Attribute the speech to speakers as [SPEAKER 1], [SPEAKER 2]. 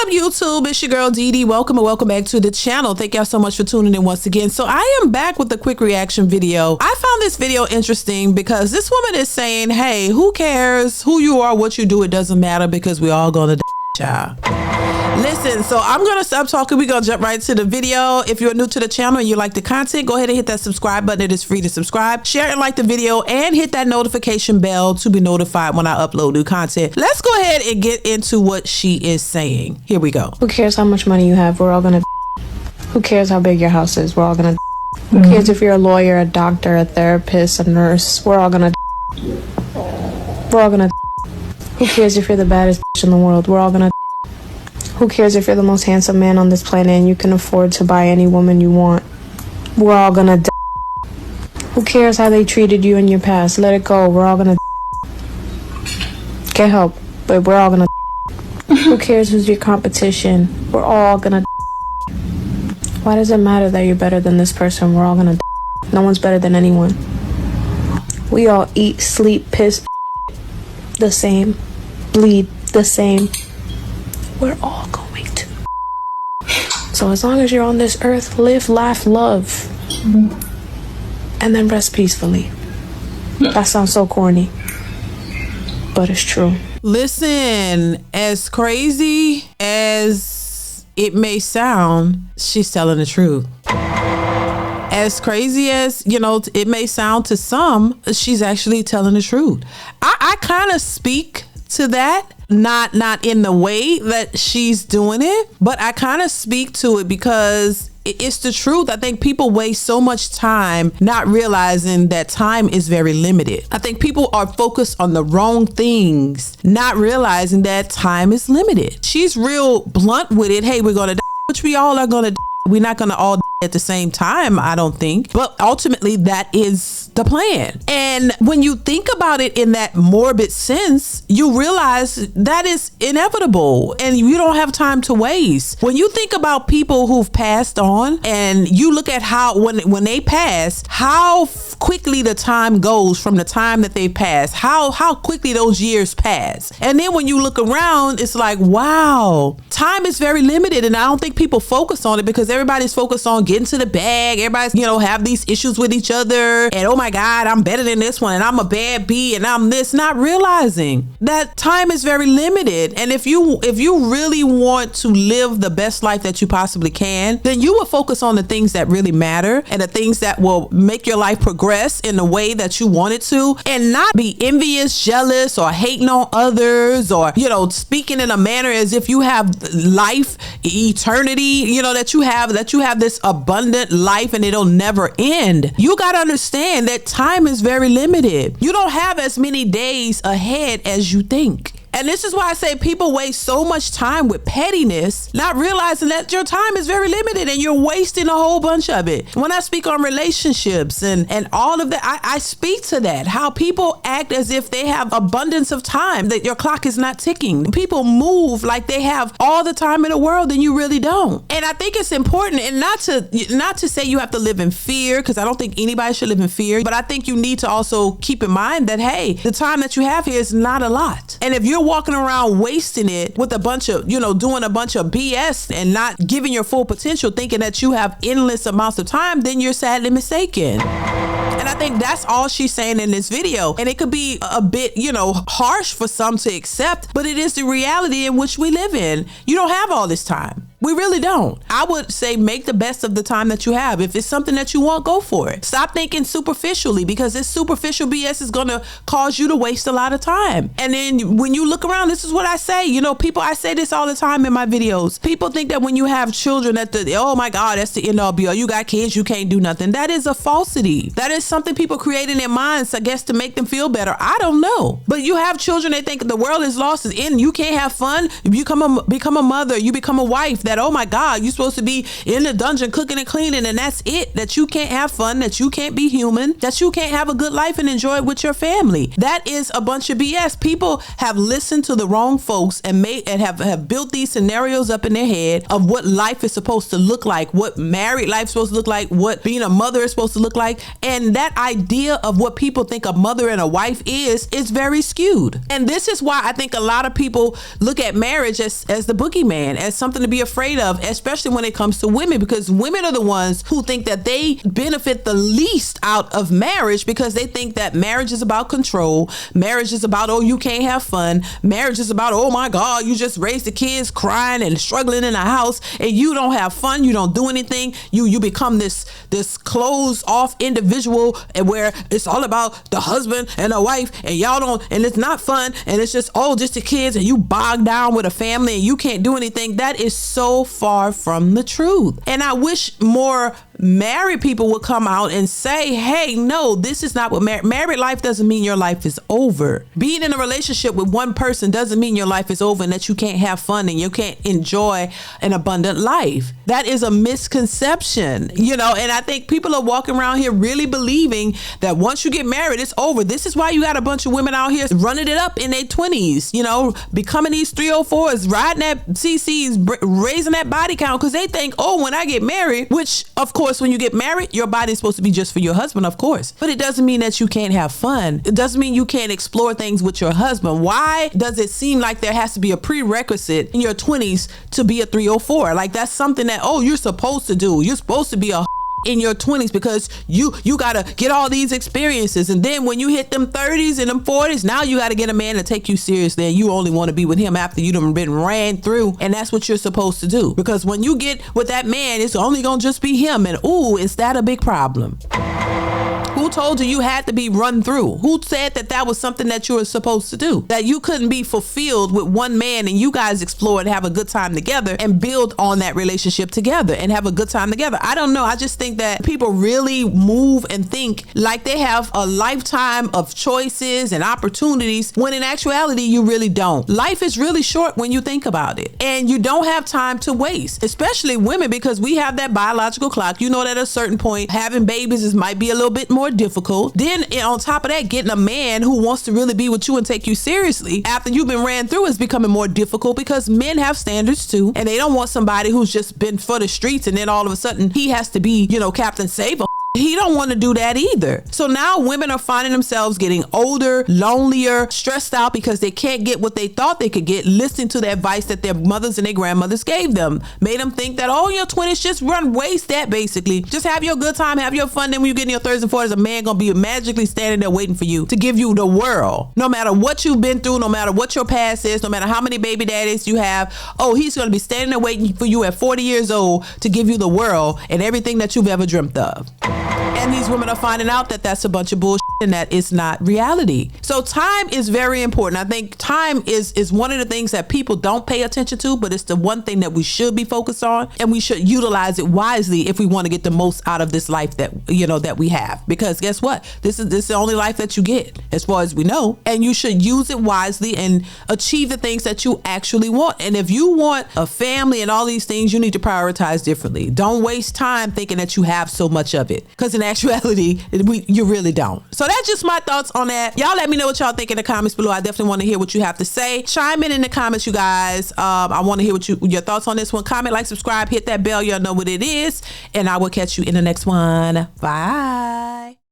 [SPEAKER 1] up, YouTube? It's your girl DeeDee. Welcome and welcome back to the channel. Thank y'all so much for tuning in once again. So I am back with a quick reaction video. I found this video interesting because this woman is saying, hey, who cares who you are, what you do? It doesn't matter because we all gonna die, child. Listen, so I'm gonna stop talking. We're gonna jump right to the video. If you're new to the channel and you like the content, go ahead and hit that subscribe button. It is free to subscribe, share and like the video, and hit that notification bell to be notified when I upload new content. Let's go ahead and get into what she is saying. Here we go.
[SPEAKER 2] Who cares how much money you have? We're all gonna. Who cares how big your house is? We're all gonna. Who cares if you're a lawyer, a doctor, a therapist, a nurse? We're all gonna. We're all gonna. Who cares if you're the baddest bitch in the world? We're all gonna. Who cares if you're the most handsome man on this planet and you can afford to buy any woman you want? We're all gonna die. Who cares how they treated you in your past? Let it go. We're all gonna get help, but we're all gonna. Who cares who's your competition? We're all gonna. Why does it matter that you're better than this person? We're all gonna. No one's better than anyone. We all eat, sleep, piss the same, bleed the same. We're all going to. So as long as you're on this earth, live, laugh, love, and then rest peacefully. That sounds so corny, but it's true.
[SPEAKER 1] Listen, as crazy as it may sound, she's telling the truth. As crazy as, you know, it may sound to some, she's actually telling the truth. I kind of speak to that. Not in the way that she's doing it, but I kind of speak to it because it's the truth. I think people waste so much time not realizing that time is very limited. I think people are focused on the wrong things, not realizing that time is limited. She's real blunt with it. Hey, we're gonna die, which we all are gonna die. We're not gonna all die at the same time, I don't think, but ultimately that is the plan. And when you think about it in that morbid sense, you realize that is inevitable and you don't have time to waste. When you think about people who've passed on and you look at how when they pass, how quickly the time goes from the time that they pass, how quickly those years pass. And then when you look around, it's like, wow, time is very limited. And I don't think people focus on it because everybody's focused on getting to the bag. Everybody's, you know, have these issues with each other. And oh my God, I'm better than this one. And I'm a bad bee and I'm this, not realizing that time is very limited. And if you really want to live the best life that you possibly can, then you will focus on the things that really matter and the things that will make your life progress in the way that you want it to, and not be envious, jealous, or hating on others, or, you know, speaking in a manner as if you have life, eternity, you know, that you have this abundant life and it'll never end. You got to understand that time is very limited. You don't have as many days ahead as you think. And this is why I say people waste so much time with pettiness, not realizing that your time is very limited and you're wasting a whole bunch of it. When I speak on relationships and all of that, I speak to that, how people act as if they have abundance of time, that your clock is not ticking. People move like they have all the time in the world and you really don't. And I think it's important, and not to say you have to live in fear, because I don't think anybody should live in fear, but I think you need to also keep in mind that, hey, the time that you have here is not a lot. And if you're walking around wasting it with a bunch of, you know, doing a bunch of BS and not giving your full potential, thinking that you have endless amounts of time, then you're sadly mistaken. And I think that's all she's saying in this video. And it could be a bit, you know, harsh for some to accept, but it is the reality in which we live in. You don't have all this time. We really don't. I would say make the best of the time that you have. If it's something that you want, go for it. Stop thinking superficially, because this superficial BS is going to cause you to waste a lot of time. And then when you look around, this is what I say. You know, people, I say this all the time in my videos. People think that when you have children that oh my God, that's the end all be all. You got kids, you can't do nothing. That is a falsity. That is something people create in their minds, I guess, to make them feel better. I don't know. But you have children, they think the world is lost and you can't have fun. You become a mother, you become a wife. that, oh my God, you're supposed to be in the dungeon cooking and cleaning and that's it, that you can't have fun, that you can't be human, that you can't have a good life and enjoy it with your family. That is a bunch of BS. People have listened to the wrong folks and have built these scenarios up in their head of what life is supposed to look like, what married life is supposed to look like, what being a mother is supposed to look like. And that idea of what people think a mother and a wife is very skewed. And this is why I think a lot of people look at marriage as the boogeyman, as something to be afraid of, especially when it comes to women, because women are the ones who think that they benefit the least out of marriage, because they think that marriage is about control. Marriage is about, oh, you can't have fun. Marriage is about, oh my God, you just raised the kids crying and struggling in a house and you don't have fun. You don't do anything. You become this closed off individual where it's all about the husband and the wife and y'all don't, and it's not fun. And it's just, oh, just the kids and you bogged down with a family and you can't do anything. That is so far from the truth. And I wish more married people would come out and say, hey, no, this is not what married life doesn't mean your life is over. Being in a relationship with one person doesn't mean your life is over and that you can't have fun and you can't enjoy an abundant life. That is a misconception, and I think people are walking around here really believing that once you get married, it's over. This is why you got a bunch of women out here running it up in their 20s, becoming these 304s, riding that CCs, raising that body count, because they think, oh, when I get married, which of course, when you get married, your body is supposed to be just for your husband, of course. But it doesn't mean that you can't have fun. It doesn't mean you can't explore things with your husband. Why does it seem like there has to be a prerequisite in your 20s to be a 304? Like that's something that, oh, you're supposed to do. You're supposed to be a in your 20s because you gotta get all these experiences, and then when you hit them 30s and them 40s, now you gotta get a man to take you seriously, and you only want to be with him after you done been ran through, and that's what you're supposed to do, because when you get with that man, it's only gonna just be him, and ooh, is that a big problem? Who told you had to be run through? Who said that was something that you were supposed to do? That you couldn't be fulfilled with one man and you guys explore and have a good time together and build on that relationship together and have a good time together? I don't know. I just think that people really move and think like they have a lifetime of choices and opportunities, when in actuality, you really don't. Life is really short when you think about it. And you don't have time to waste, especially women, because we have that biological clock. You know that at a certain point, having babies might be a little bit more difficult. Then on top of that, getting a man who wants to really be with you and take you seriously after you've been ran through is becoming more difficult, because men have standards too, and they don't want somebody who's just been for the streets and then all of a sudden he has to be, Captain Save. He don't want to do that either. So now women are finding themselves getting older, lonelier, stressed out because they can't get what they thought they could get, listening to the advice that their mothers and their grandmothers gave them. Made them think that, oh, your 20s, just waste that basically. Just have your good time, have your fun. Then when you get in your 30s and 40s, a man gonna be magically standing there waiting for you to give you the world. No matter what you've been through, no matter what your past is, no matter how many baby daddies you have, oh, he's gonna be standing there waiting for you at 40 years old to give you the world and everything that you've ever dreamt of. And these women are finding out that that's a bunch of bullshit and that it's not reality. So time is very important. I think time is one of the things that people don't pay attention to, but it's the one thing that we should be focused on, and we should utilize it wisely if we want to get the most out of this life that we have. Because guess what? This is the only life that you get, as far as we know, and you should use it wisely and achieve the things that you actually want. And if you want a family and all these things, you need to prioritize differently. Don't waste time thinking that you have so much of it, because in actuality, you really don't. So that's just my thoughts on that. Y'all let me know what y'all think in the comments below. I definitely want to hear what you have to say. Chime in the comments, you guys. I want to hear what your thoughts on this one. Comment, like, subscribe, hit that bell. Y'all know what it is. And I will catch you in the next one. Bye.